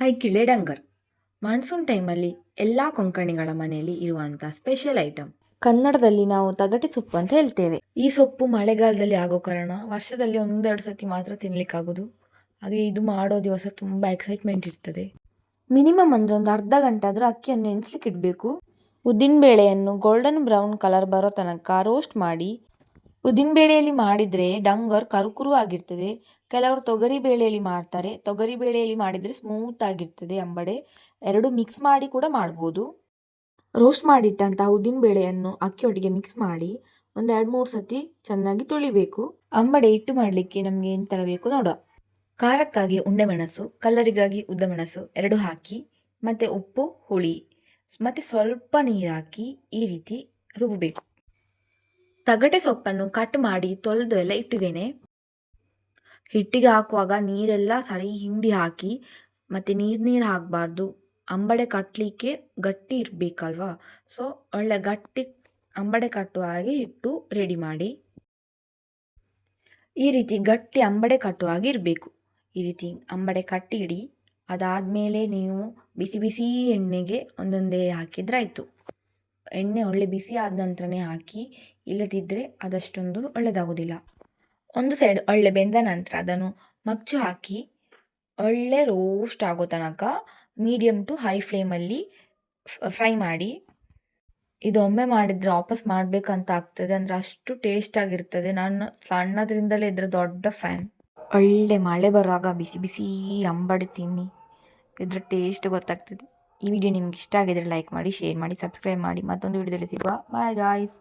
ಹೈಕಿಳೆ ಡಂಗರ್ monsoon ಟೈಮಲ್ಲಿ ಎಲ್ಲ ಕೊಂಕಣಿಗಳ ಮನೆಯಲ್ಲಿ ಇರುವಂಥ ಸ್ಪೆಷಲ್ ಐಟಮ್. ಕನ್ನಡದಲ್ಲಿ ನಾವು ತಗಟೆ ಸೊಪ್ಪು ಅಂತ ಹೇಳ್ತೇವೆ. ಈ ಸೊಪ್ಪು ಮಳೆಗಾಲದಲ್ಲಿ ಆಗೋ ಕಾರಣ ವರ್ಷದಲ್ಲಿ ಒಂದೆರಡು ಸತಿ ಮಾತ್ರ ತಿನ್ಲಿಕ್ಕಾಗೋದು. ಹಾಗೆ ಇದು ಮಾಡೋ ದಿವಸ ತುಂಬ ಎಕ್ಸೈಟ್ಮೆಂಟ್ ಇರ್ತದೆ. ಮಿನಿಮಮ್ ಅಂದ್ರೆ ಒಂದು ಅರ್ಧ ಗಂಟೆ ಆದರೂ ಅಕ್ಕಿಯನ್ನು ನೆನೆಸ್ಲಿಕ್ಕೆ ಇಡಬೇಕು. ಉದ್ದಿನಬೇಳೆಯನ್ನು ಗೋಲ್ಡನ್ ಬ್ರೌನ್ ಕಲರ್ ಬರೋ ತನಕ ರೋಸ್ಟ್ ಮಾಡಿ. ಉದ್ದಿನಬೇಳೆಯಲ್ಲಿ ಮಾಡಿದರೆ ಡಂಗರ್ ಕರುಕುರು ಆಗಿರ್ತದೆ. ಕೆಲವರು ತೊಗರಿ ಬೇಳೆಯಲ್ಲಿ ಮಾಡ್ತಾರೆ. ತೊಗರಿ ಬೇಳೆಯಲ್ಲಿ ಮಾಡಿದರೆ ಸ್ಮೂತ್ ಆಗಿರ್ತದೆ ಅಂಬಡೆ. ಎರಡು ಮಿಕ್ಸ್ ಮಾಡಿ ಕೂಡ ಮಾಡ್ಬೋದು. ರೋಸ್ಟ್ ಮಾಡಿಟ್ಟಂತಹ ಉದ್ದಿನಬೇಳೆಯನ್ನು ಅಕ್ಕಿಯೊಟ್ಟಿಗೆ ಮಿಕ್ಸ್ ಮಾಡಿ ಒಂದು 2-3 ಸತಿ ಚೆನ್ನಾಗಿ ತೊಳಿಬೇಕು. ಅಂಬಡೆ ಹಿಟ್ಟು ಮಾಡಲಿಕ್ಕೆ ನಮಗೆ ಎಂತೆಲ್ಲ ಬೇಕು ನೋಡುವ. ಖಾರಕ್ಕಾಗಿ ಉಂಡೆಮೆಣಸು, ಕಲ್ಲರಿಗಾಗಿ ಉದ್ದಮೆಣಸು 2 ಹಾಕಿ, ಮತ್ತು ಉಪ್ಪು, ಹುಳಿ ಮತ್ತು ಸ್ವಲ್ಪ ನೀರು ಹಾಕಿ ಈ ರೀತಿ ರುಬ್ಬಬೇಕು. ತಗಟೆ ಸೊಪ್ಪನ್ನು ಕಟ್ ಮಾಡಿ ತೊಳೆದು ಎಲ್ಲ ಇಟ್ಟಿದ್ದೇನೆ. ಹಿಟ್ಟಿಗೆ ಹಾಕುವಾಗ ನೀರೆಲ್ಲ ಸರಿ ಹಿಂಡಿ ಹಾಕಿ, ಮತ್ತು ನೀರು ಹಾಕಬಾರ್ದು. ಅಂಬಡೆ ಕಟ್ಟಲಿಕ್ಕೆ ಗಟ್ಟಿ ಇರಬೇಕಲ್ವಾ, ಸೊ ಒಳ್ಳೆ ಗಟ್ಟಿ ಅಂಬಡೆ ಕಟ್ಟುವ ಹಾಗೆ ಹಿಟ್ಟು ರೆಡಿ ಮಾಡಿ. ಈ ರೀತಿ ಗಟ್ಟಿ ಅಂಬಡೆ ಕಟ್ಟುವ ಹಾಗೆ ಇರಬೇಕು. ಈ ರೀತಿ ಅಂಬಡೆ ಕಟ್ಟಿ ಇಡಿ. ಅದಾದಮೇಲೆ ನೀವು ಬಿಸಿ ಬಿಸಿ ಎಣ್ಣೆಗೆ ಒಂದೊಂದೇ ಹಾಕಿದ್ರಾಯಿತು. ಎಣ್ಣೆ ಒಳ್ಳೆ ಬಿಸಿ ಆದ ನಂತರನೇ ಹಾಕಿ, ಇಲ್ಲದಿದ್ದರೆ ಅದಷ್ಟೊಂದು ಒಳ್ಳೆಯದಾಗೋದಿಲ್ಲ. ಒಂದು ಸೈಡ್ ಒಳ್ಳೆ ಬೆಂದ ನಂತರ ಅದನ್ನು ಮಗ್ಚು ಹಾಕಿ ಒಳ್ಳೆ ರೋಸ್ಟ್ ಆಗೋ ತನಕ ಮೀಡಿಯಮ್ ಟು ಹೈ ಫ್ಲೇಮಲ್ಲಿ ಫ್ರೈ ಮಾಡಿ. ಇದು ಒಮ್ಮೆ ಮಾಡಿದರೆ ವಾಪಸ್ ಮಾಡಬೇಕಂತ ಆಗ್ತದೆ, ಅಂದರೆ ಅಷ್ಟು ಟೇಸ್ಟ್ ಆಗಿರ್ತದೆ. ನಾನು ಸಣ್ಣದ್ರಿಂದಲೇ ಇದರ ದೊಡ್ಡ ಫ್ಯಾನ್. ಒಳ್ಳೆ ಮಳೆ ಬರುವಾಗ ಬಿಸಿ ಬಿಸಿ ಅಂಬಡೆ ತಿನ್ನಿ, ಇದರ ಟೇಸ್ಟ್ ಗೊತ್ತಾಗ್ತದೆ. ಈ ವಿಡಿಯೋ ನಿಮ್ಗೆ ಇಷ್ಟ ಆಗಿದ್ರೆ ಲೈಕ್ ಮಾಡಿ, ಶೇರ್ ಮಾಡಿ, ಸಬ್ಸ್ಕ್ರೈಬ್ ಮಾಡಿ. ಮತ್ತೊಂದು ವಿಡಿಯೋದಲ್ಲಿ ಸಿಗುವ. Bye guys.